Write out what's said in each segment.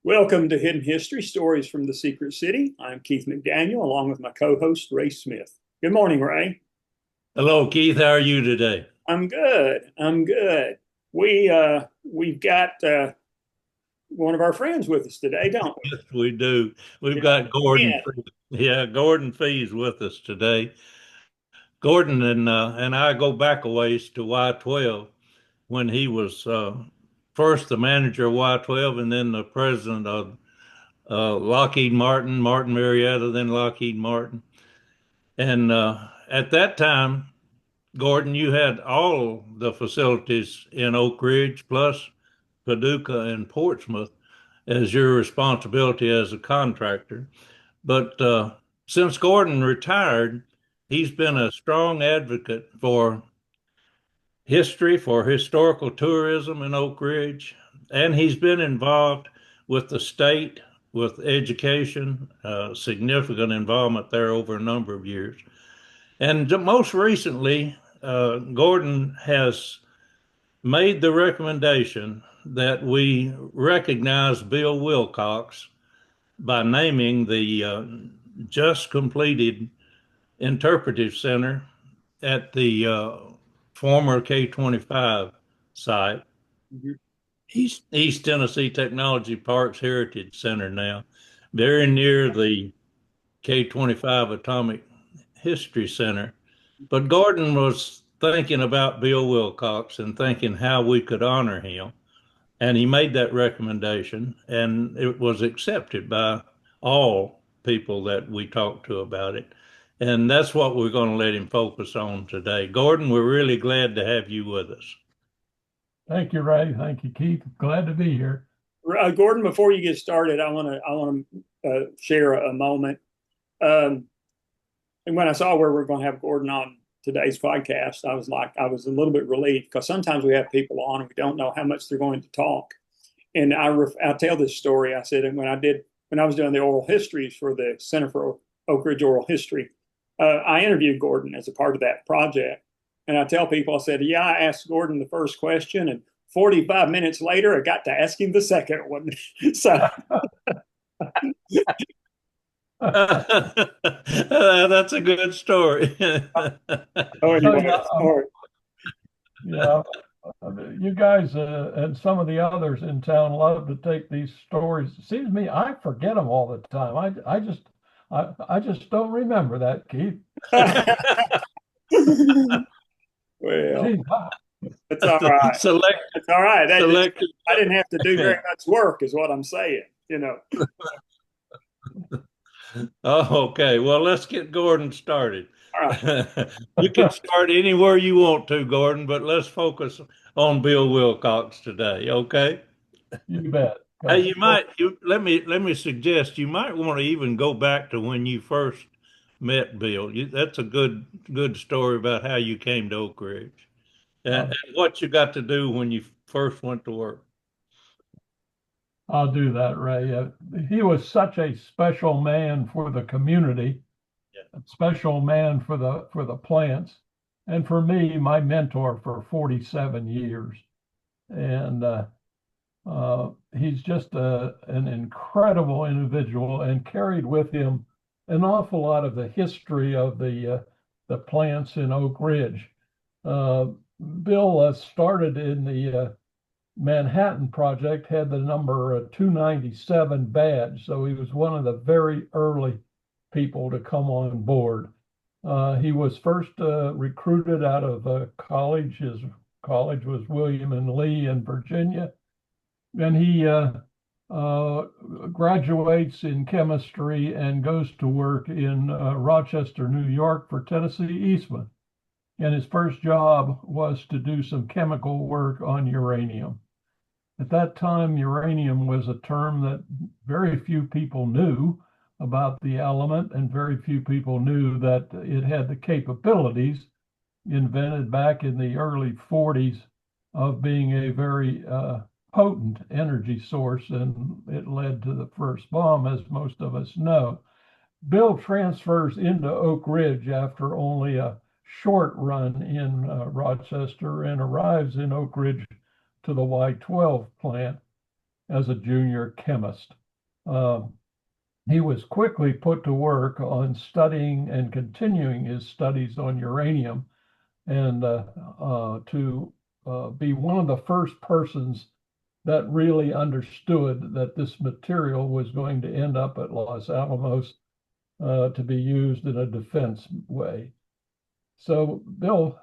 Welcome to Hidden History Stories from the Secret City. I'm Keith McDaniel, along with my co-host Ray Smith. Good morning, Ray. Hello, Keith. How are you today? I'm good. I'm good. We've got one of our friends with us today, don't Yes, we do. We've we? got Gordon. Yeah. Yeah, Gordon Fee's with us today. Gordon and I go back a ways to Y12 when he was first the manager of Y12 and then the president of Lockheed Martin, Martin Marietta, then Lockheed Martin. And at that time, Gordon, you had all the facilities in Oak Ridge plus Paducah and Portsmouth as your responsibility as a contractor. But since Gordon retired, he's been a strong advocate for history, for historical tourism in Oak Ridge, and he's been involved with the state, with education, significant involvement there over a number of years. And most recently, Gordon has made the recommendation that we recognize Bill Wilcox by naming the just completed interpretive center at the former K-25 site, Mhm. East Tennessee Technology Parks Heritage Center now, very near the K-25 Atomic History Center. But Gordon was thinking about Bill Wilcox and thinking how we could honor him. And he made that recommendation, and it was accepted by all people that we talked to about it. And that's what we're going to let him focus on today. Gordon, we're really glad to have you with us. Thank you, Ray. Thank you, Keith. Glad to be here. Gordon, before you get started, I want to share a moment. Um, and when I saw where we're going to have Gordon on today's podcast, I was a little bit relieved because sometimes we have people on and we don't know how much they're going to talk. And I tell this story. I said, and when I was doing the oral histories for the Center for Oak Ridge Oral History, I interviewed Gordon as a part of that project. And I tell people, I said, yeah, I asked Gordon the first question, and 45 minutes later, I got to ask him the second one. So, That's a good story. oh, Oh, anyway, yeah, sorry. yeah. You guys and some of the others in town love to take these stories. It seems to me I forget them all the time. I just don't remember that, Keith. Well, Gee, it's all right. Select, It's all right. select. I didn't have to do very much work, is what I'm saying. You know. Oh, okay. Well, let's get Gordon started. All right. You can start anywhere you want to, Gordon, but let's focus on Bill Wilcox today, okay? you bet. Hey, Because let me suggest you might want to even go back to when you first met Bill. That's a good story about how you came to Oak Ridge and what you got to do when you first went to work. I'll do that, Ray. He was such a special man for the community, Yeah. a special man for the plants, and for me, my mentor for 47 years. And he's just an incredible individual and carried with him an awful lot of the history of the plants in Oak Ridge. Uh, Bill started in the Manhattan Project, had the number 297 badge, so he was one of the very early people to come on board. He was first recruited out of college. His college was William and Lee in Virginia, and he graduates in chemistry and goes to work in Rochester, New York for Tennessee Eastman. And his first job was to do some chemical work on uranium. At that time, uranium was a term that very few people knew about the element, and very few people knew that it had the capabilities invented back in the early 40s of being a very potent energy source, and it led to the first bomb, as most of us know. Bill transfers into Oak Ridge after only a short run in Rochester and arrives in Oak Ridge to the Y12 plant. as a junior chemist. He was quickly put to work on studying and continuing his studies on uranium, and to be one of the first persons that really understood that this material was going to end up at Los Alamos to be used in a defense way. So Bill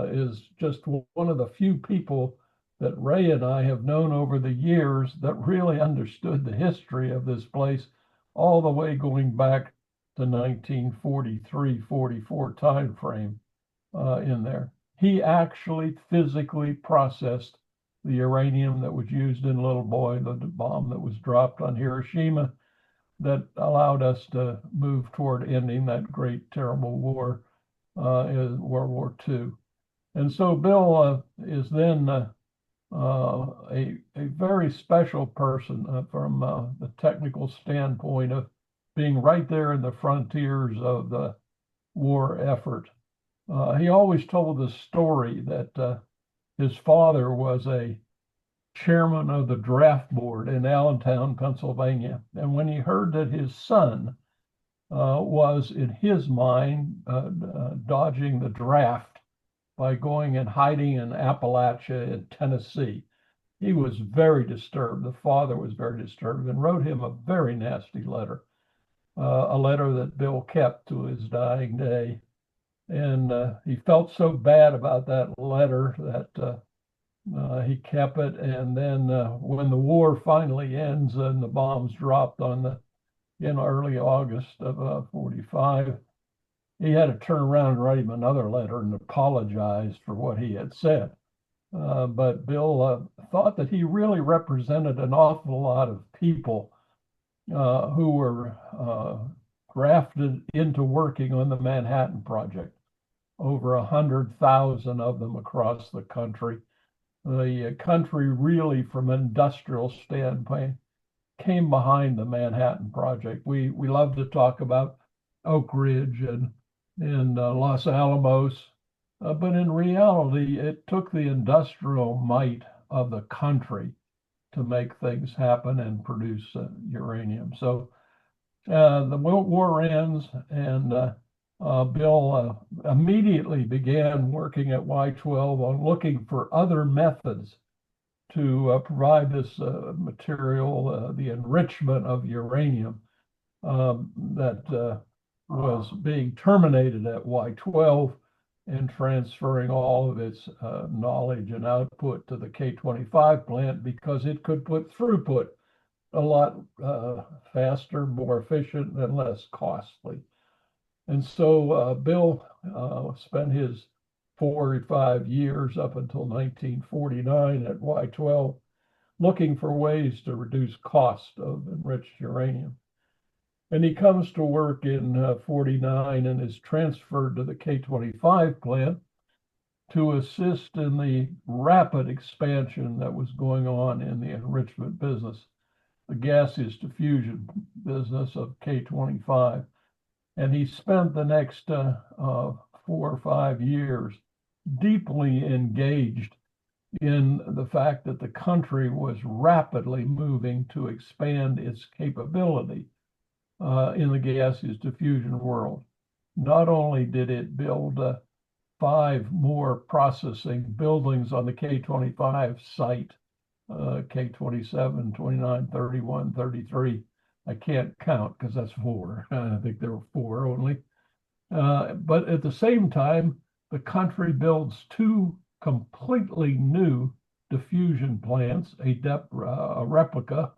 is just one of the few people that Ray and I have known over the years that really understood the history of this place all the way going back to 1943, 44 time frame in there. He actually physically processed the uranium that was used in Little Boy, the bomb that was dropped on Hiroshima, that allowed us to move toward ending that great, terrible war in World War II. And so Bill is then a very special person from the technical standpoint of being right there in the frontiers of the war effort. He always told the story that his father was a chairman of the draft board in Allentown, Pennsylvania. And when he heard that his son was, in his mind, dodging the draft by going and hiding in Appalachia in Tennessee, he was very disturbed. The father was very disturbed and wrote him a very nasty letter, a letter that Bill kept to his dying day. And he felt so bad about that letter that he kept it. And then when the war finally ends and the bombs dropped in early August of 45, he had to turn around and write him another letter and apologize for what he had said. But Bill thought that he really represented an awful lot of people who were drafted into working on the Manhattan Project. Over 100,000 of them across the country. The country really, from an industrial standpoint, came behind the Manhattan Project. We love to talk about Oak Ridge and Los Alamos, but in reality, it took the industrial might of the country to make things happen and produce uranium. So the war ends, and Bill immediately began working at Y-12 on looking for other methods to provide this material, the enrichment of uranium that was being terminated at Y-12 and transferring all of its knowledge and output to the K-25 plant because it could put throughput a lot faster, more efficient, and less costly. And so Bill spent his 4 or 5 years up until 1949 at Y-12 looking for ways to reduce cost of enriched uranium. And he comes to work in 49 and is transferred to the K-25 plant to assist in the rapid expansion that was going on in the enrichment business, the gaseous diffusion business of K-25. And he spent the next 4 or 5 years deeply engaged in the fact that the country was rapidly moving to expand its capability in the gaseous diffusion world. Not only did it build 5 more processing buildings on the K-25 site, K-27, 29, 31, 33, I can't count because that's 4. I think there were 4 only. But at the same time, the country builds 2 completely new diffusion plants, a replica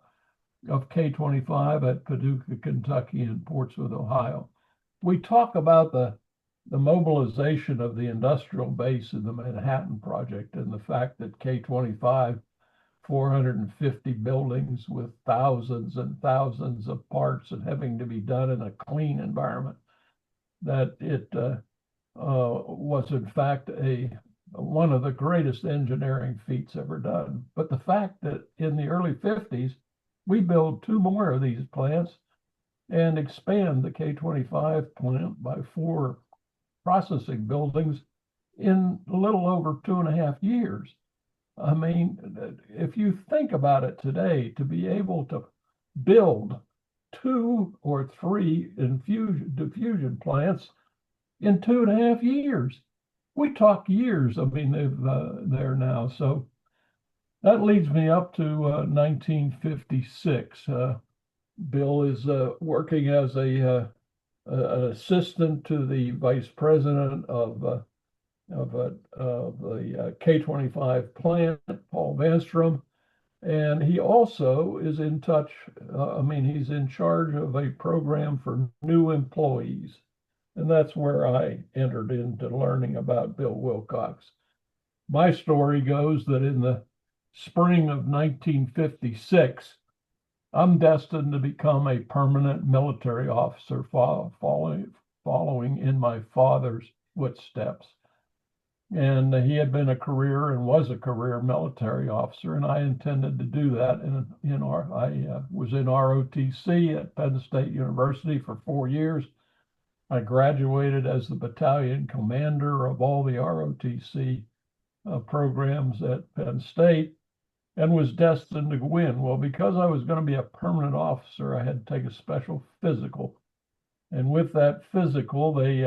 of K-25 at Paducah, Kentucky, and Portsmouth, Ohio. We talk about the mobilization of the industrial base in the Manhattan Project and the fact that K-25, 450 buildings with thousands and thousands of parts and having to be done in a clean environment, that it was in fact one of the greatest engineering feats ever done. But the fact that in the early 50s, we build 2 more of these plants and expand the K-25 plant by 4 processing buildings in a little over 2.5 years I mean, if you think about it today, to be able to build 2 or 3 diffusion plants in 2.5 years, we talk years. I mean, they're now. So that leads me up to 1956. Bill is working as an assistant to the vice president of the K-25 plant, Paul Vanstrom, and he also is in touch. I mean, he's in charge of a program for new employees, and that's where I entered into learning about Bill Wilcox. My story goes that in the spring of 1956, I'm destined to become a permanent military officer following in my father's footsteps. And he had been a career and was a career military officer, and I intended to do that. I was in ROTC at Penn State University for 4 years. I graduated as the battalion commander of all the ROTC programs at Penn State, and was destined to win. Well, because I was going to be a permanent officer, I had to take a special physical. And with that physical, they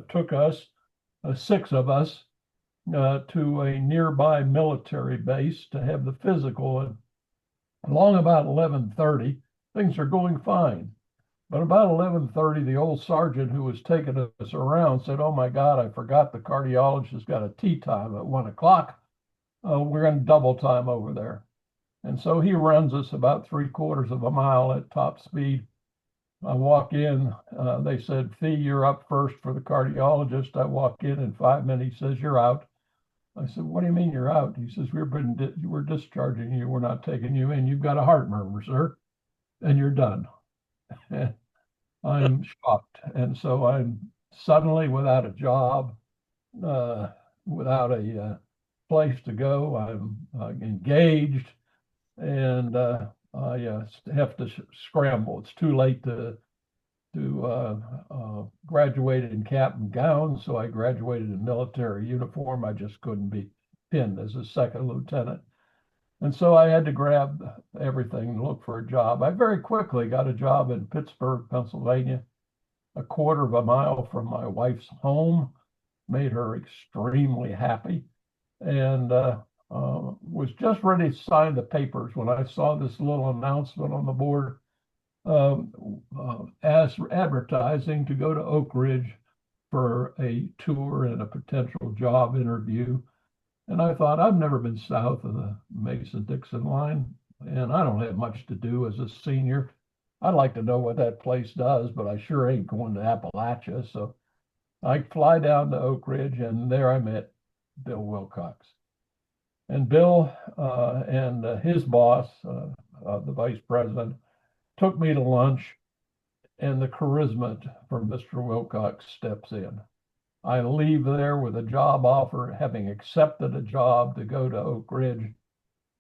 took us, 6 of us, to a nearby military base to have the physical. And along about 11:30, things are going fine. But about 11:30, the old sergeant who was taking us around said, "Oh my God, I forgot the cardiologist got a tea time at 1 o'clock. We're going to double time over there." And so he runs us about 3/4 of a mile at top speed. I walk in, they said, "Fee, you're up first for the cardiologist." I walk in 5 minutes, he says, "You're out." I said, "What do you mean you're out?" He says, "We're discharging you. We're not taking you in. You've got a heart murmur, sir, and you're done." I'm shocked. And so I'm suddenly without a job, without a place to go. I'm engaged, and I have to scramble. It's too late to graduate in cap and gown, so I graduated in military uniform. I just couldn't be pinned as a second lieutenant. And so I had to grab everything and look for a job. I very quickly got a job in Pittsburgh, Pennsylvania, 1/4 of a mile from my wife's home, made her extremely happy, and was just ready to sign the papers when I saw this little announcement on the board as advertising to go to Oak Ridge for a tour and a potential job interview. And I thought, I've never been south of the Mason-Dixon line, and I don't have much to do as a senior. I'd like to know what that place does, but I sure ain't going to Appalachia. So I fly down to Oak Ridge, and there I met Bill Wilcox. And Bill and his boss, the vice president, took me to lunch, and the charisma from Mr. Wilcox steps in. I leave there with a job offer, having accepted a job to go to Oak Ridge.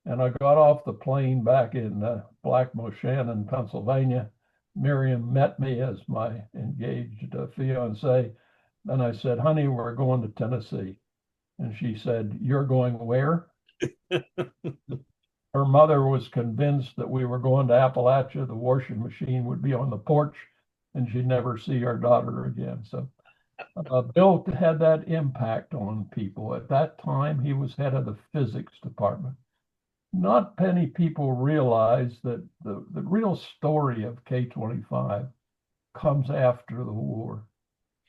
And I got off the plane back in Black Moshannon, Pennsylvania. Miriam met me as my engaged fiance. And I said, "Honey, we're going to Tennessee." And she said, "You're going where?" Her mother was convinced that we were going to Appalachia. The washing machine would be on the porch, and she'd never see our daughter again. So Bill had that impact on people. At that time, he was head of the physics department. Not many people realize that the real story of K-25 comes after the war.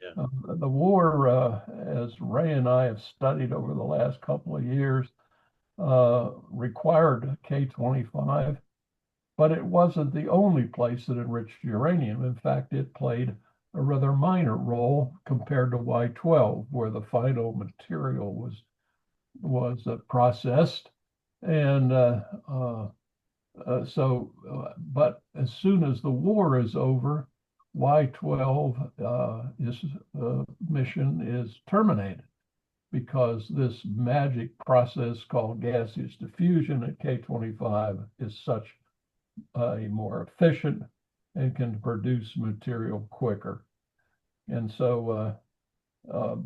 Yeah. The war, as Ray and I have studied over the last couple of years, required K-25, but it wasn't the only place that enriched uranium. In fact, it played a rather minor role compared to Y-12, where the final material was processed. And but as soon as the war is over, Y-12 mission is terminated, because this magic process called gaseous diffusion at K-25 is such a more efficient and can produce material quicker. And so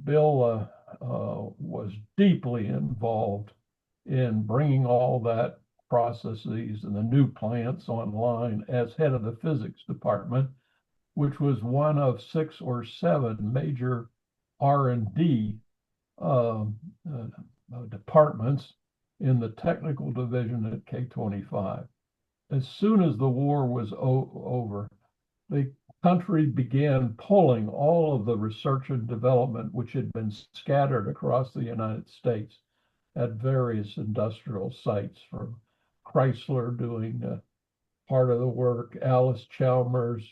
Bill was deeply involved in bringing all that processes and the new plants online as head of the physics department, which was one of 6 or 7 major R&D uh, departments in the technical division at K-25. As soon as the war was over, the country began pulling all of the research and development which had been scattered across the United States at various industrial sites, from Chrysler doing part of the work, Alice Chalmers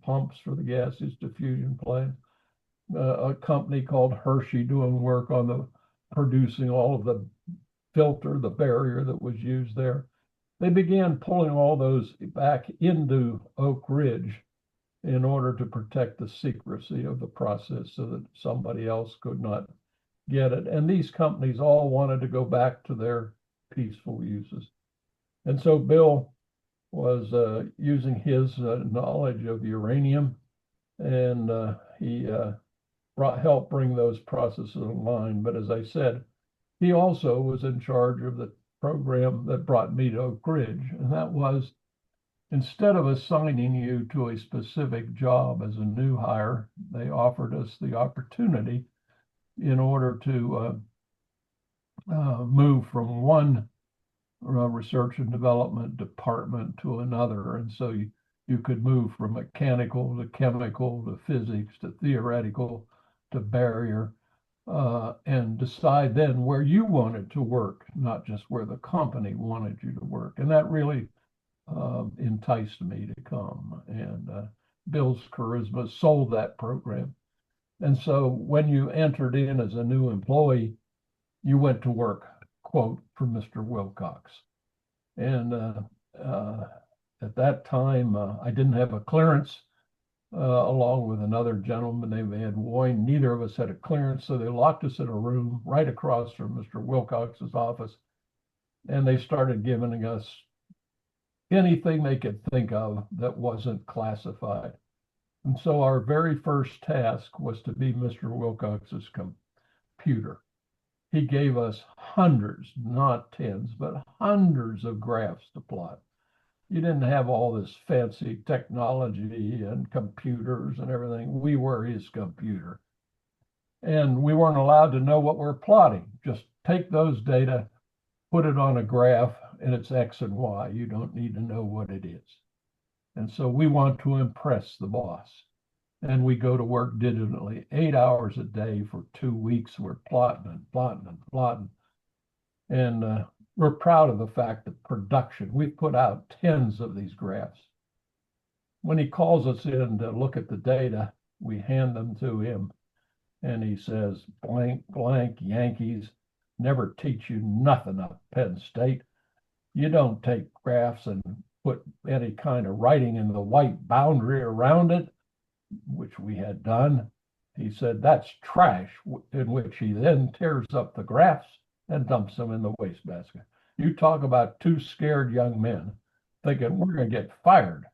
pumps for the gaseous diffusion plant, a company called Hershey doing work on the producing all of the filter, the barrier that was used there. They began pulling all those back into Oak Ridge in order to protect the secrecy of the process so that somebody else could not get it. And these companies all wanted to go back to their peaceful uses. And so Bill was using his knowledge of uranium, and he helped bring those processes online. But as I said, he also was in charge of the program that brought me to Oak Ridge, and that was, instead of assigning you to a specific job as a new hire, they offered us the opportunity in order to move from one research and development department to another. And so you could move from mechanical to chemical to physics to theoretical to barrier, and decide then where you wanted to work, not just where the company wanted you to work. And that really enticed me to come. And Bill's charisma sold that program. And so when you entered in as a new employee, you went to work, quote, for Mr. Wilcox. And at that time, I didn't have a clearance, along with another gentleman named Ed Woyne. Neither of us had a clearance, so they locked us in a room right across from Mr. Wilcox's office, and they started giving us anything they could think of that wasn't classified. And so our very first task was to be Mr. Wilcox's computer. He gave us hundreds, not tens, but hundreds of graphs to plot. You didn't have all this fancy technology and computers and everything. We were his computer. And we weren't allowed to know what we're plotting. Just take those data, put it on a graph, and it's X and Y. You don't need to know what it is. And so we want to impress the boss. And we go to work diligently, 8 hours a day for 2 weeks. We're plotting and plotting and plotting. And we're proud of the fact that production, we've put out tens of these graphs. When he calls us in to look at the data, we hand them to him. And he says, blank, blank, Yankees, never teach you nothing up Penn State. You don't take graphs and put any kind of writing in the white boundary around it, which we had done. He said, that's trash, in which he then tears up the graphs and dumps them in the wastebasket. You talk about 2 scared young men thinking we're going to get fired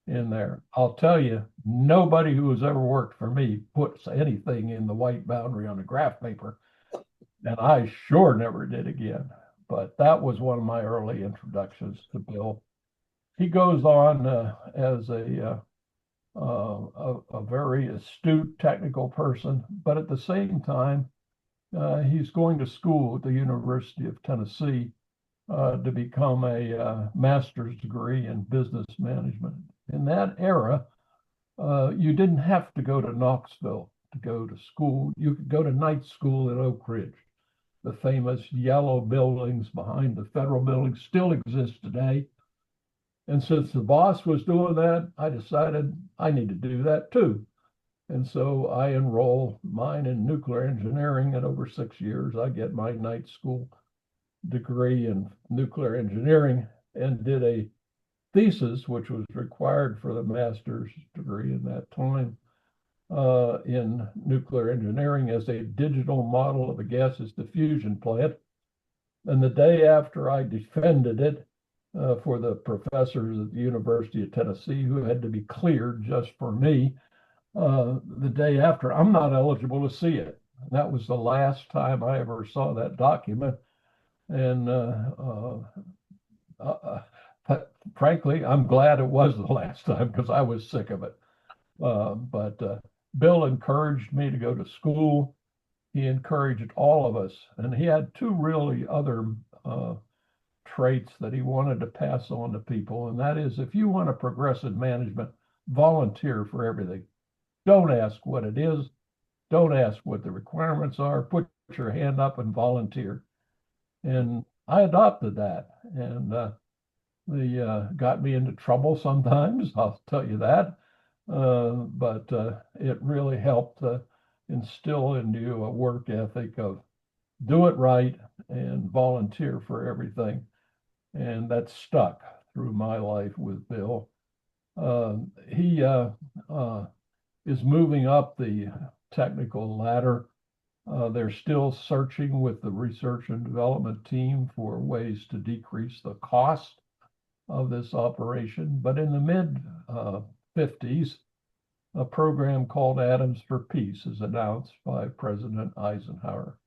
in there. I'll tell you, nobody who has ever worked for me puts anything in the white boundary on a graph paper, and I sure never did again. But that was one of my early introductions to Bill. He goes on as a very astute technical person, but at the same time, he's going to school at the University of Tennessee to become a master's degree in business management. In that era, you didn't have to go to Knoxville to go to school. You could go to night school at Oak Ridge. The famous yellow buildings behind the federal building still exist today. And since the boss was doing that, I decided I need to do that too. And so I enroll mine in nuclear engineering, and over 6 years, I get my night school degree in nuclear engineering and did a thesis, which was required for the master's degree in that time, in nuclear engineering as a digital model of a gaseous diffusion plant. And the day after I defended it for the professors at the University of Tennessee, who had to be cleared just for me, the day after, I'm not eligible to see it. That was the last time I ever saw that document. And frankly, I'm glad it was the last time because I was sick of it. But Bill encouraged me to go to school. He encouraged all of us. And he had two really other traits that he wanted to pass on to people. And that is, if you want to progress in management, volunteer for everything. Don't ask what it is. Don't ask what the requirements are. Put your hand up and volunteer. And I adopted that. And they got me into trouble sometimes, I'll tell you that. But it really helped instill in you a work ethic of do it right and volunteer for everything. And that stuck through my life with Bill. He is moving up the technical ladder. They're still searching with the research and development team for ways to decrease the cost of this operation. But in the mid 50s, a program called Atoms for Peace is announced by President Eisenhower.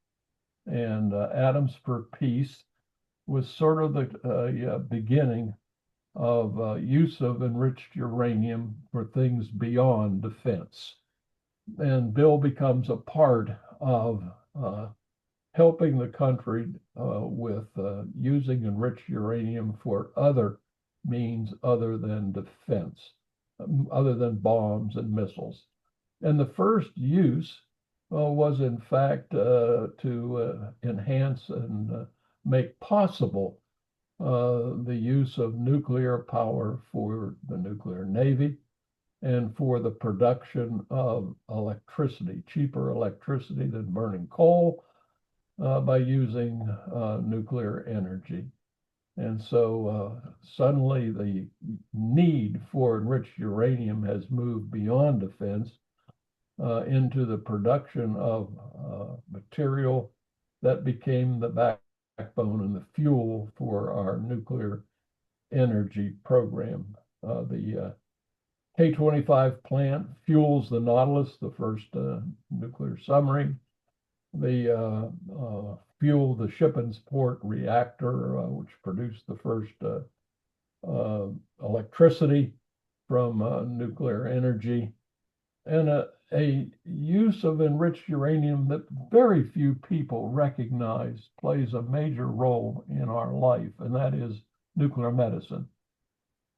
And Atoms for Peace was sort of the beginning of use of enriched uranium for things beyond defense. And Bill becomes a part of helping the country with using enriched uranium for other means other than defense, other than bombs and missiles. And the first use was, in fact, to enhance and make possible the use of nuclear power for the nuclear navy and for the production of electricity, cheaper electricity than burning coal, by using nuclear energy. And so suddenly the need for enriched uranium has moved beyond defense into the production of material that became the backbone and the fuel for our nuclear energy program. The K-25 plant fuels the Nautilus, the first nuclear submarine. They fuel the Shippensport reactor, which produced the first electricity from nuclear energy, and a use of enriched uranium that very few people recognize plays a major role in our life, and that is nuclear medicine.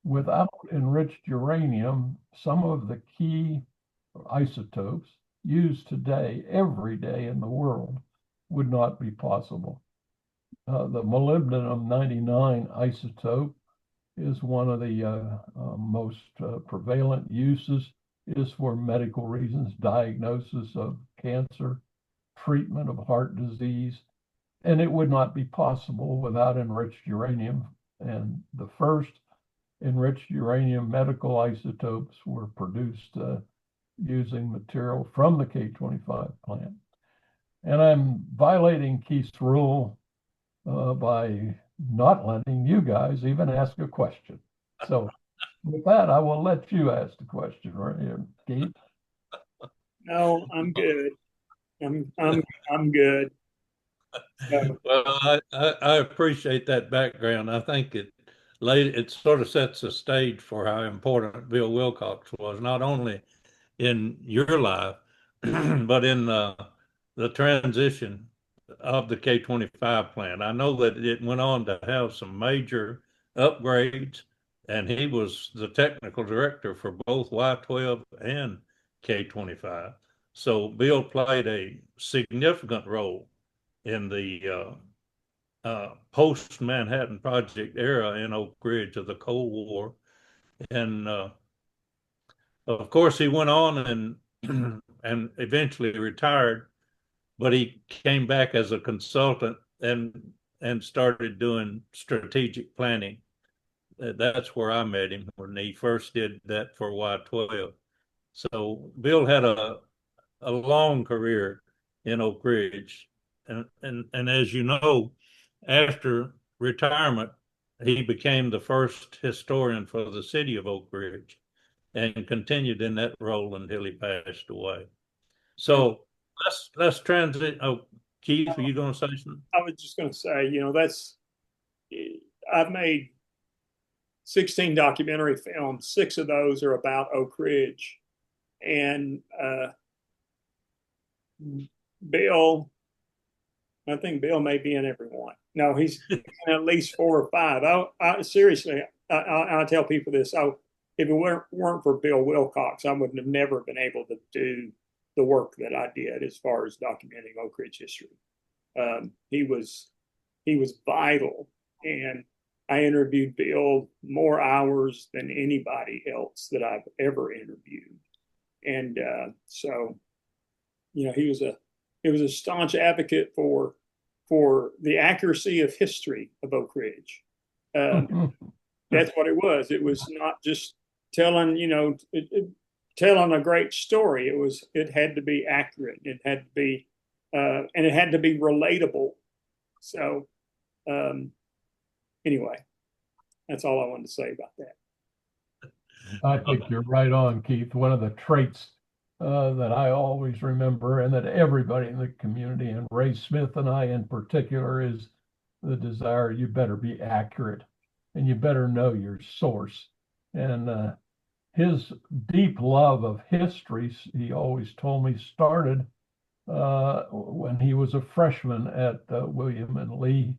Without enriched uranium, some of the key isotopes used today, every day in the world, would not be possible. The molybdenum-99 isotope is one of the most prevalent uses. It is for medical reasons, diagnosis of cancer, treatment of heart disease, and it would not be possible without enriched uranium. And the first enriched uranium medical isotopes were produced using material from the K-25 plant. And I'm violating Keith's rule by not letting you guys even ask a question. So with that, I will let you ask the question right here, Keith. No, I'm good. I'm good. Well, I appreciate that background. I think it sort of sets the stage for how important Bill Wilcox was, not only in your life, but in the transition of the K-25 plant. I know that it went on to have some major upgrades, and he was the technical director for both Y-12 and K-25. So Bill played a significant role in the post-Manhattan Project era in Oak Ridge of the Cold War. And of course, he went on and eventually retired, but he came back as a consultant and started doing strategic planning. That's where I met him when he first did that for Y-12. So Bill had a long career in Oak Ridge. And as you know, after retirement, he became the first historian for the city of Oak Ridge. and continued in that role until he passed away. So let's transit. Oh, Keith, are you going to say something? I was just going to say, I've made 16 documentary films. 6 of those are about Oak Ridge, and Bill. I think Bill may be in every one. No, he's in at least 4 or 5. Seriously, I tell people this. If it weren't for Bill Wilcox, I would have never been able to do the work that I did as far as documenting Oak Ridge history. He was vital, and I interviewed Bill more hours than anybody else that I've ever interviewed, and so he was a staunch advocate for the accuracy of history of Oak Ridge. That's what it was. It was not just telling telling a great story. It had to be accurate. It had to be and it had to be relatable. So anyway, that's all I wanted to say about that. I think you're right on, Keith. One of the traits that I always remember, and that everybody in the community, and Ray Smith and I in particular, is the desire you better be accurate and you better know your source. And his deep love of history, he always told me, started when he was a freshman at William and Lee.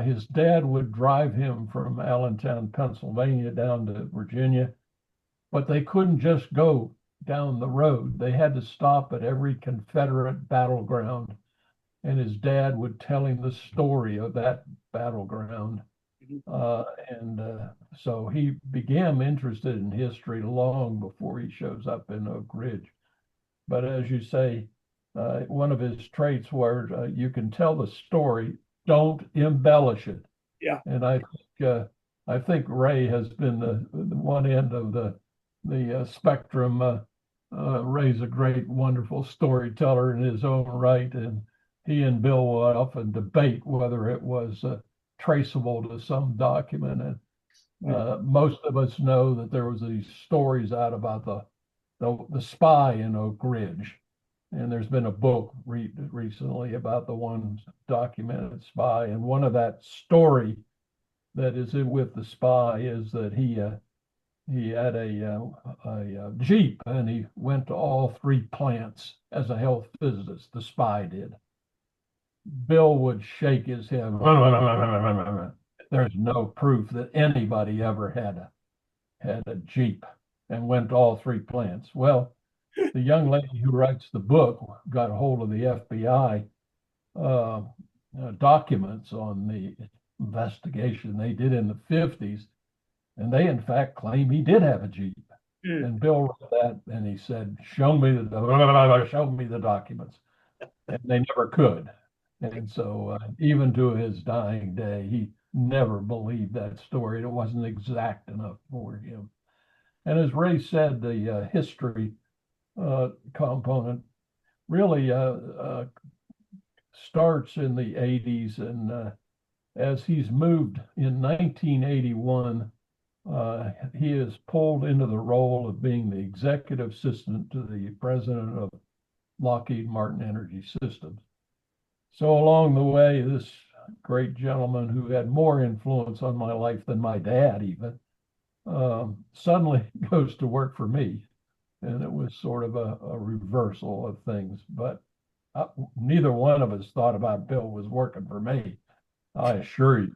His dad would drive him from Allentown, Pennsylvania down to Virginia, but they couldn't just go down the road. They had to stop at every Confederate battleground, and his dad would tell him the story of that battleground. So he became interested in history long before he shows up in Oak Ridge. But as you say, one of his traits was you can tell the story, don't embellish it. Yeah. And I think Ray has been the one end of the spectrum. Ray's a great, wonderful storyteller in his own right, and he and Bill will often debate whether it was traceable to some document. And most of us know that there was these stories out about the spy in Oak Ridge, and there's been a book recently about the one documented spy. And one of that story that is with the spy is that he had a Jeep, and he went to all 3 plants as a health physicist. The spy did. Bill would shake his head. There's no proof that anybody ever had a Jeep and went to all 3 plants. Well, the young lady who writes the book got a hold of the FBI documents on the investigation they did in the 50s. And they, in fact, claim he did have a Jeep. And Bill read that, and he said, show me the documents. And they never could. And so even to his dying day, he never believed that story. It wasn't exact enough for him. And as Ray said, the history component really starts in the 80s. And as he's moved in 1981, he is pulled into the role of being the executive assistant to the president of Lockheed Martin Energy Systems. So along the way, this great gentleman who had more influence on my life than my dad even, suddenly goes to work for me. And it was sort of a reversal of things. But neither one of us thought about Bill was working for me, I assure you.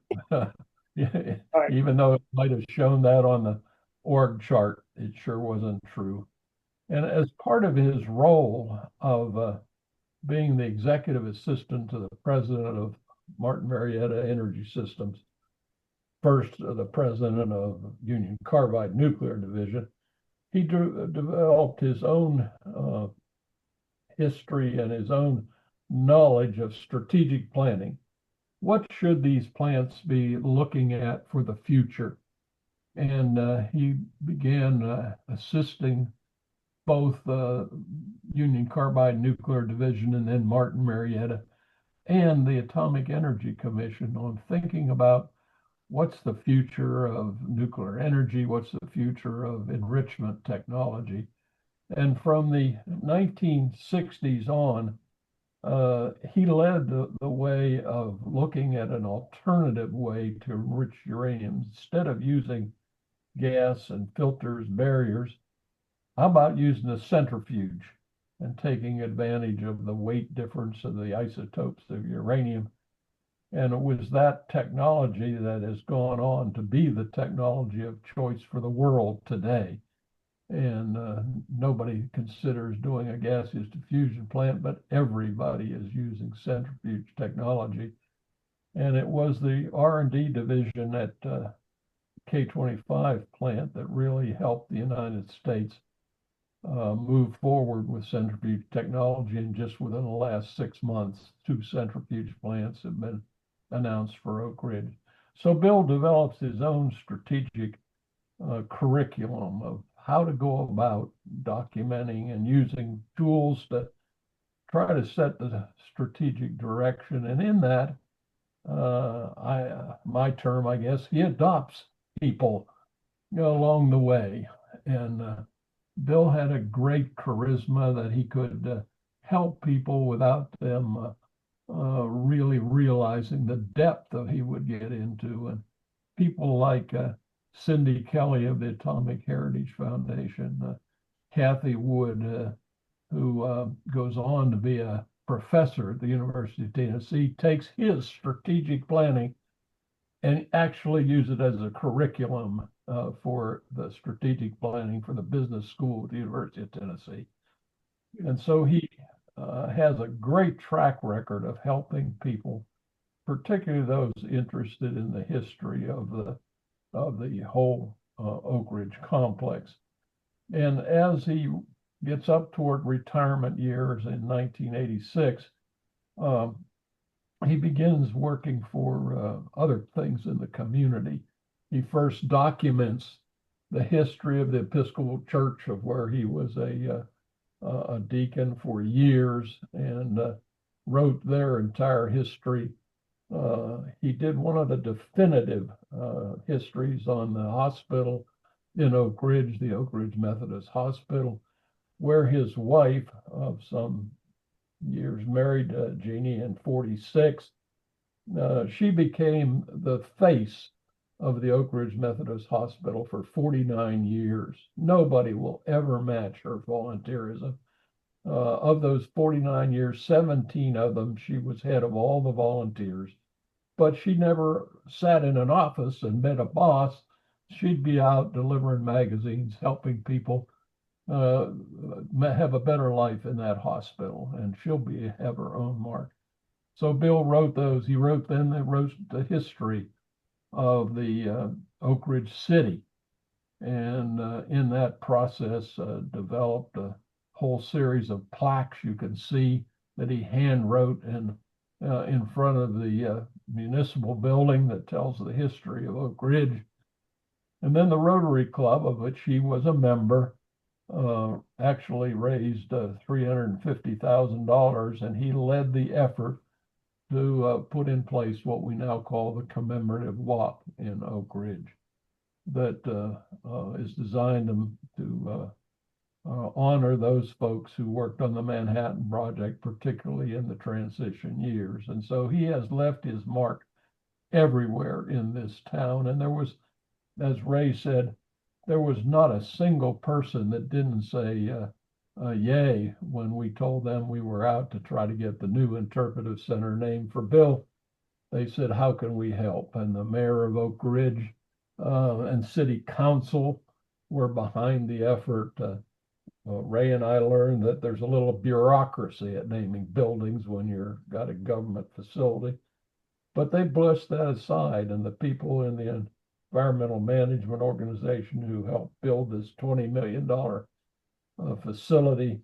Even though it might have shown that on the org chart, it sure wasn't true. And as part of his role of being the executive assistant to the president of Martin Marietta Energy Systems, first the president of Union Carbide Nuclear Division, he developed his own history and his own knowledge of strategic planning. What should these plants be looking at for the future? And he began assisting both Union Carbide Nuclear Division and then Martin Marietta and the Atomic Energy Commission on thinking about what's the future of nuclear energy? What's the future of enrichment technology? And from the 1960s on, he led the way of looking at an alternative way to enrich uranium. Instead of using gas and filters, barriers, how about using a centrifuge and taking advantage of the weight difference of the isotopes of uranium? And it was that technology that has gone on to be the technology of choice for the world today. And nobody considers doing a gaseous diffusion plant, but everybody is using centrifuge technology. And it was the R&D division at K-25 plant that really helped the United States move forward with centrifuge technology. And just within the last 6 months, 2 centrifuge plants have been announced for Oak Ridge. So Bill develops his own strategic curriculum of how to go about documenting and using tools to try to set the strategic direction. And in that, my term, I guess, he adopts people along the way. And Bill had a great charisma that he could help people without them really realizing the depth that he would get into. And people like Cindy Kelly of the Atomic Heritage Foundation, Kathy Wood, who goes on to be a professor at the University of Tennessee, takes his strategic planning and actually use it as a curriculum for the strategic planning for the business school at the University of Tennessee. And so he has a great track record of helping people, particularly those interested in the history of the whole Oak Ridge complex. And as he gets up toward retirement years in 1986, he begins working for other things in the community. He first documents the history of the Episcopal Church, of where he was a deacon for years, and wrote their entire history. He did one of the definitive histories on the hospital in Oak Ridge, the Oak Ridge Methodist Hospital, where his wife of some years, married Jeannie in 46, she became the face of the Oak Ridge Methodist Hospital for 49 years. Nobody will ever match her volunteerism. Of those 49 years, 17 of them, she was head of all the volunteers, but she never sat in an office and met a boss. She'd be out delivering magazines, helping people have a better life in that hospital, and she'll have her own mark. So Bill wrote those. He wrote the history of the Oak Ridge City, and in that process developed a whole series of plaques you can see that he hand wrote in front of the municipal building that tells the history of Oak Ridge. And then the Rotary Club, of which he was a member, actually raised $350,000, and he led the effort to put in place what we now call the commemorative walk in Oak Ridge that is designed to honor those folks who worked on the Manhattan Project, particularly in the transition years. And so he has left his mark everywhere in this town. And there was, as Ray said, there was not a single person that didn't say yay when we told them we were out to try to get the new interpretive center named for Bill. They said, how can we help? And the mayor of Oak Ridge and city council were behind the effort. Ray and I learned that there's a little bureaucracy at naming buildings when you've got a government facility, but they brushed that aside, and the people in the environmental management organization who helped build this $20 million facility,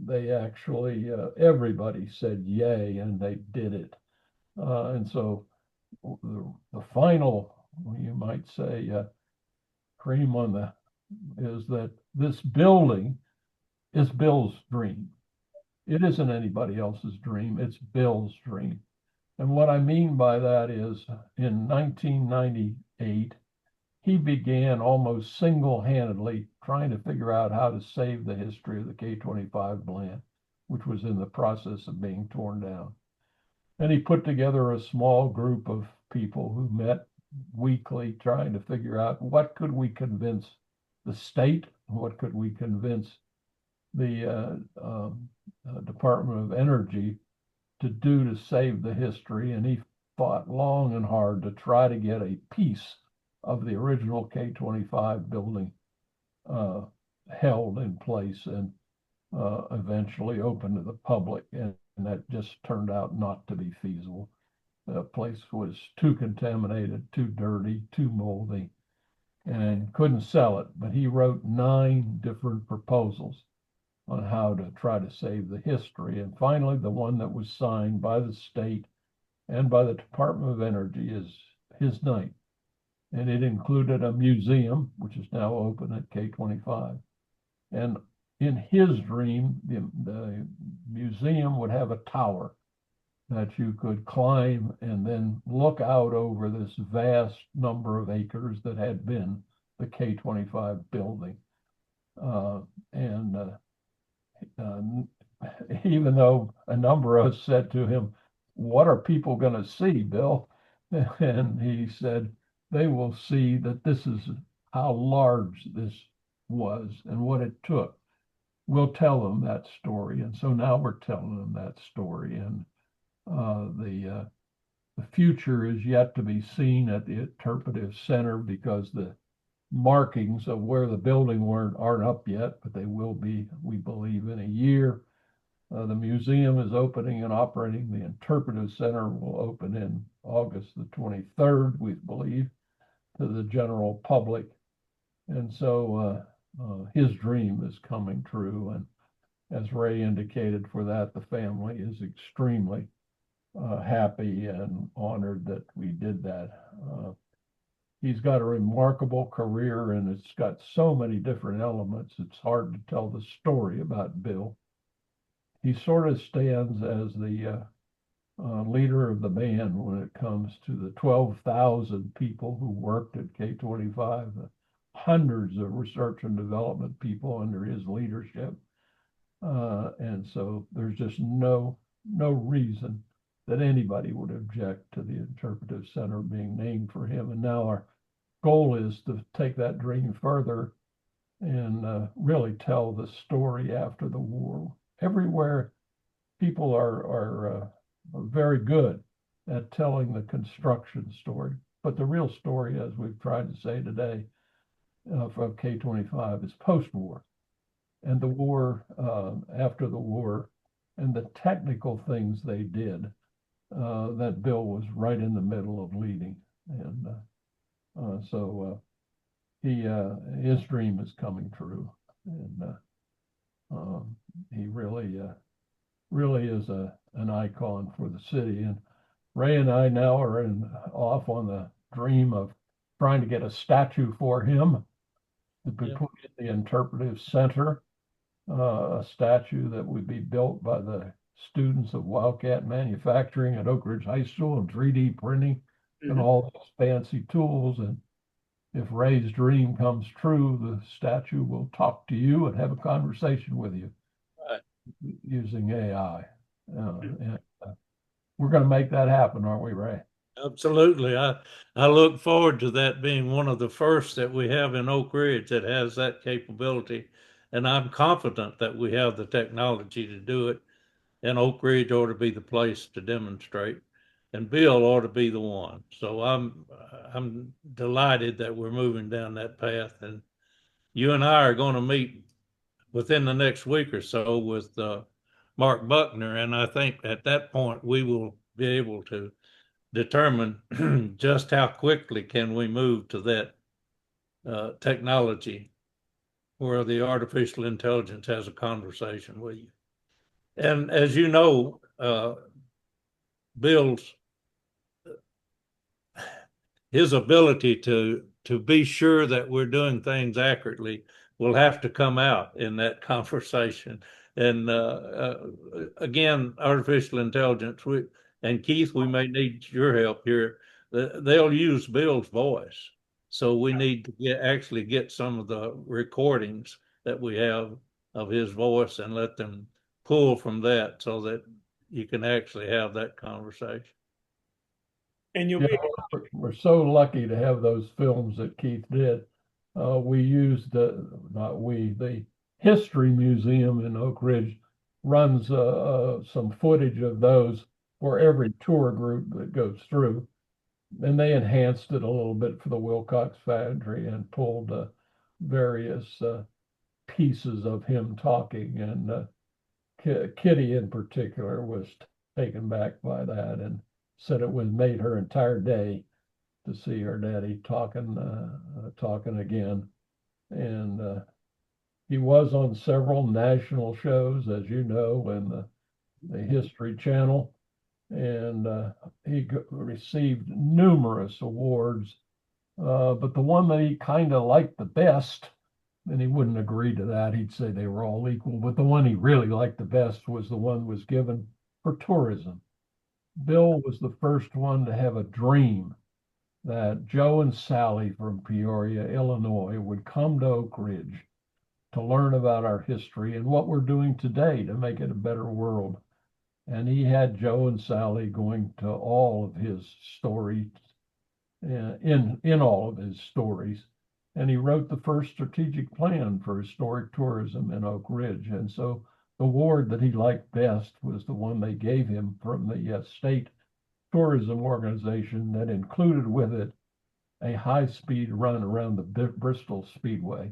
they actually, everybody said yay, and they did it. And so the final, you might say, cream on the, is that this building is Bill's dream. It isn't anybody else's dream, it's Bill's dream. And what I mean by that is in 1998, he began almost single-handedly trying to figure out how to save the history of the K-25 plant, which was in the process of being torn down. And he put together a small group of people who met weekly trying to figure out what could we convince the state, what could we convince the Department of Energy to do to save the history. And he fought long and hard to try to get a piece of the original K-25 building held in place and eventually open to the public. And that just turned out not to be feasible. The place was too contaminated, too dirty, too moldy, and couldn't sell it. But he wrote 9 different proposals on how to try to save the history. And finally, the one that was signed by the state and by the Department of Energy is his name. And it included a museum, which is now open at K-25. And in his dream, the museum would have a tower that you could climb and then look out over this vast number of acres that had been the K-25 building. Even though a number of us said to him, "What are people going to see, Bill?" And he said, "They will see that this is how large this was and what it took. We'll tell them that story." And so now we're telling them that story. And the future is yet to be seen at the interpretive center because the markings of where the building aren't up yet, but they will be, we believe, in a year. The museum is opening and operating. The interpretive center will open in August the 23rd, we believe, to the general public. And so his dream is coming true. And as Ray indicated, for that, the family is extremely happy and honored that we did that. He's got a remarkable career, and it's got so many different elements. It's hard to tell the story about Bill. He sort of stands as the leader of the band when it comes to the 12,000 people who worked at K-25, hundreds of research and development people under his leadership. And so there's just no reason that anybody would object to the interpretive center being named for him. And now our goal is to take that dream further and really tell the story after the war. Everywhere people are very good at telling the construction story, but the real story, as we've tried to say today, from K-25 is post-war and the war, after the war, and the technical things they did that Bill was right in the middle of leading. And so his dream is coming true. And he really is an icon for the city. And Ray and I now are off on the dream of trying to get a statue for him to be put in the interpretive center, a statue that would be built by the students of Wildcat Manufacturing at Oak Ridge High School and 3D printing and all those fancy tools. And if Ray's dream comes true, the statue will talk to you and have a conversation with you using AI. And we're going to make that happen, aren't we, Ray? Absolutely. I look forward to that being one of the first that we have in Oak Ridge that has that capability. And I'm confident that we have the technology to do it. And Oak Ridge ought to be the place to demonstrate. And Bill ought to be the one. So I'm delighted that we're moving down that path. And you and I are going to meet within the next week or so with Mark Buckner. And I think at that point we will be able to determine just how quickly can we move to that technology where the artificial intelligence has a conversation with you. And as you know, his ability to be sure that we're doing things accurately will have to come out in that conversation. And again, artificial intelligence, And Keith, we may need your help here. They'll use Bill's voice. So we need to actually get some of the recordings that we have of his voice and let them pull from that so that you can actually have that conversation. And you'll Yeah, be we're so lucky to have those films that Keith did. We used the History Museum in Oak Ridge runs some footage of those for every tour group that goes through, and they enhanced it a little bit for the Wilcox factory and pulled various pieces of him talking, and Kitty in particular was taken back by that and said it was made her entire day to see her daddy talking again. And he was on several national shows, as you know, in the History Channel, and he received numerous awards. But the one that he kind of liked the best, and he wouldn't agree to that, he'd say they were all equal, but the one he really liked the best was the one was given for tourism. Bill was the first one to have a dream that Joe and Sally from Peoria, Illinois, would come to Oak Ridge to learn about our history and what we're doing today to make it a better world. And he had Joe and Sally going to all of his stories, in all of his stories. And he wrote the first strategic plan for historic tourism in Oak Ridge. And so the award that he liked best was the one they gave him from the state tourism organization that included with it a high-speed run around the Bristol Speedway.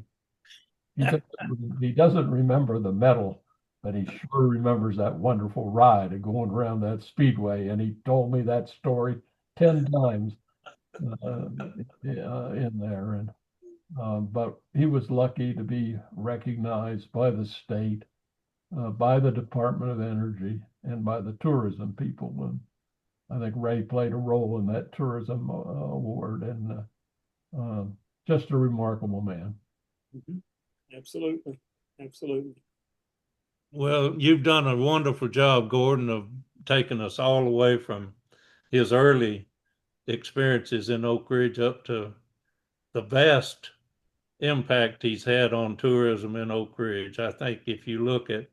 He doesn't remember the medal, but he sure remembers that wonderful ride of going around that speedway. And he told me that story 10 times in there. And but he was lucky to be recognized by the state, by the Department of Energy, and by the tourism people. And I think Ray played a role in that tourism award, and just a remarkable man. Mm-hmm. Absolutely. Absolutely. Well, you've done a wonderful job, Gordon, of taking us all the way from his early experiences in Oak Ridge up to the vast impact he's had on tourism in Oak Ridge. I think if you look at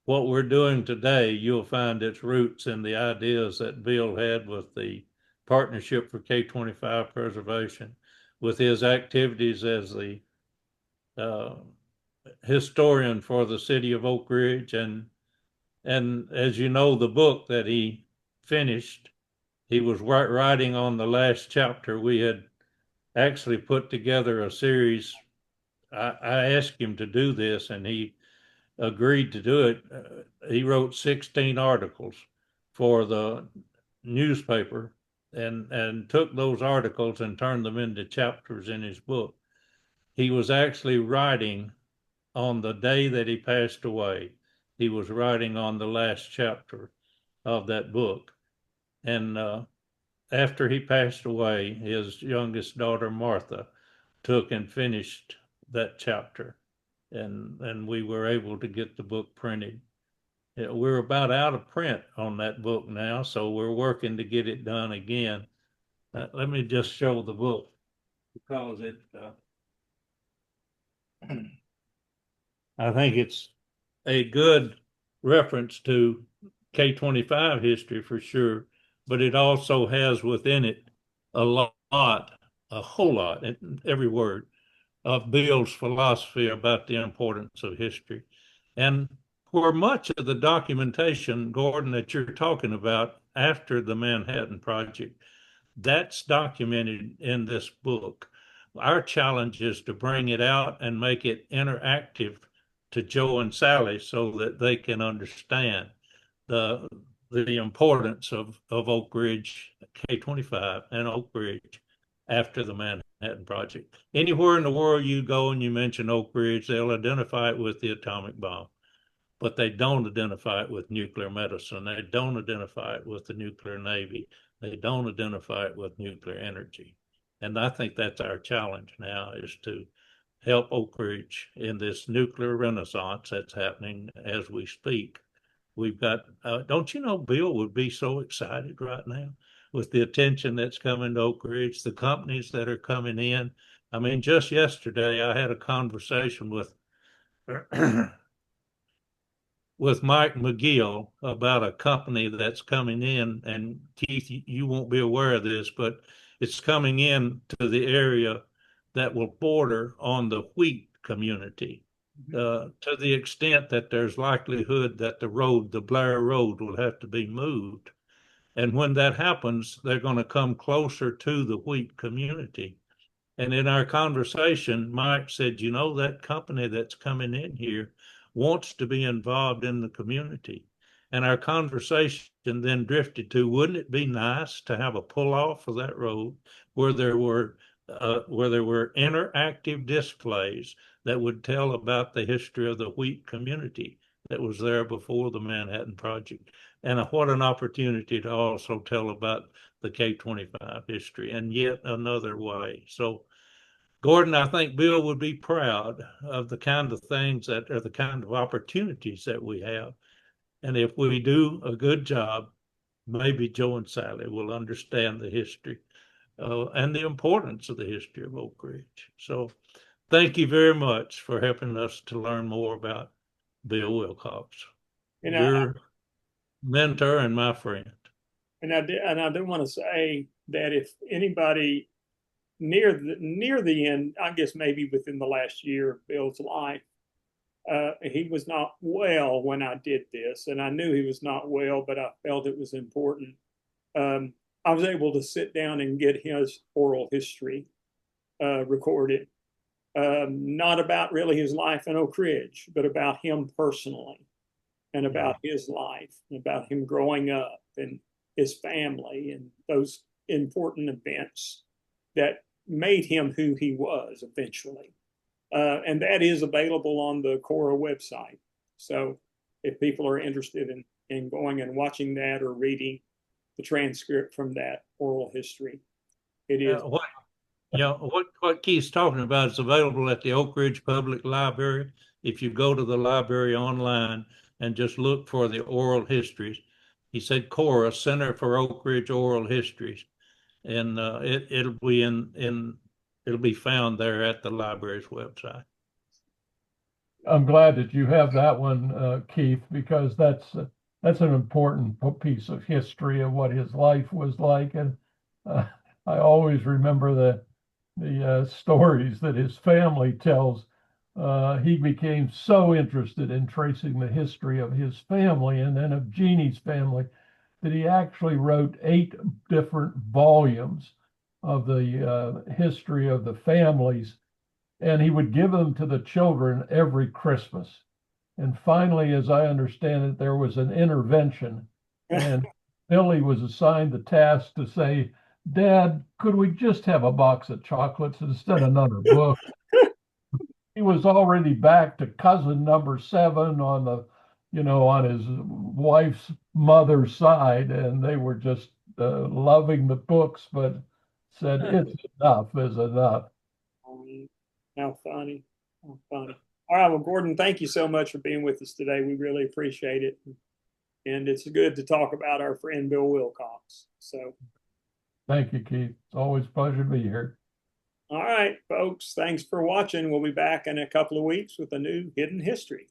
what we're doing today, you'll find its roots in the ideas that Bill had with the Partnership for K-25 Preservation, with his activities as the historian for the city of Oak Ridge, and as you know, the book that he finished, he was writing on the last chapter. We had actually put together a series. I asked him to do this, and he agreed to do it. He wrote 16 articles for the newspaper and took those articles and turned them into chapters in his book. He was actually writing on the day that he passed away. He was writing on the last chapter of that book. And after he passed away, his youngest daughter, Martha, took and finished that chapter. And we were able to get the book printed. We're about out of print on that book now, so we're working to get it done again. Let me just show the book, because it, I think it's a good reference to K-25 history for sure, but it also has within it a whole lot, every word, of Bill's philosophy about the importance of history. And for much of the documentation, Gordon, that you're talking about after the Manhattan Project, that's documented in this book. Our challenge is to bring it out and make it interactive to Joe and Sally so that they can understand the importance of Oak Ridge K-25 and Oak Ridge after the Manhattan Project. Anywhere in the world you go and you mention Oak Ridge, they'll identify it with the atomic bomb, but they don't identify it with nuclear medicine. They don't identify it with the nuclear navy. They don't identify it with nuclear energy. And I think that's our challenge now, is to help Oak Ridge in this nuclear renaissance that's happening as we speak. We've got, don't you know, Bill would be so excited right now with the attention that's coming to Oak Ridge, the companies that are coming in. I mean, just yesterday I had a conversation with with Mike McGill about a company that's coming in, and Keith, you won't be aware of this, but it's coming in to the area that will border on the wheat community. To the extent that there's likelihood that the Blair Road, will have to be moved. And when that happens, they're going to come closer to the wheat community. And in our conversation, Mike said, you know, that company that's coming in here wants to be involved in the community. And our conversation then drifted to, wouldn't it be nice to have a pull off of that road where there were interactive displays that would tell about the history of the wheat community that was there before the Manhattan Project. And what an opportunity to also tell about the K-25 history and yet another way. So, Gordon, I think Bill would be proud of the kind of things that are the kind of opportunities that we have. And if we do a good job, maybe Joe and Sally will understand the history and the importance of the history of Oak Ridge. So thank you very much for helping us to learn more about Bill Wilcox, your mentor and my friend. And I do want to say that if anybody near the end, I guess maybe within the last year of Bill's life, he was not well when I did this, and I knew he was not well, but I felt it was important. I was able to sit down and get his oral history recorded, not about really his life in Oak Ridge, but about him personally and about his life, and about him growing up and his family and those important events that made him who he was eventually. And that is available on the Cora website. So if people are interested in going and watching that or reading the transcript from that oral history, it is. What Keith's talking about is available at the Oak Ridge Public Library. If you go to the library online and just look for the oral histories, he said Cora, Center for Oak Ridge Oral Histories, and it'll be found there at the library's website. I'm glad that you have that one, Keith, because that's an important piece of history of what his life was like. And I always remember the stories that his family tells. He became so interested in tracing the history of his family and then of Jeannie's family that he actually wrote 8 different volumes of the history of the families, and he would give them to the children every Christmas. And finally, as I understand it, there was an intervention, and Billy was assigned the task to say, Dad, could we just have a box of chocolates instead of another book? He was already back to cousin number 7 on his wife's mother's side, and they were just loving the books, but said it's enough is enough. How funny. How funny. All right, well, Gordon, thank you so much for being with us today. We really appreciate it. And it's good to talk about our friend Bill Wilcox. So thank you, Keith. It's always a pleasure to be here. All right, folks, thanks for watching. We'll be back in a couple of weeks with a new Hidden History.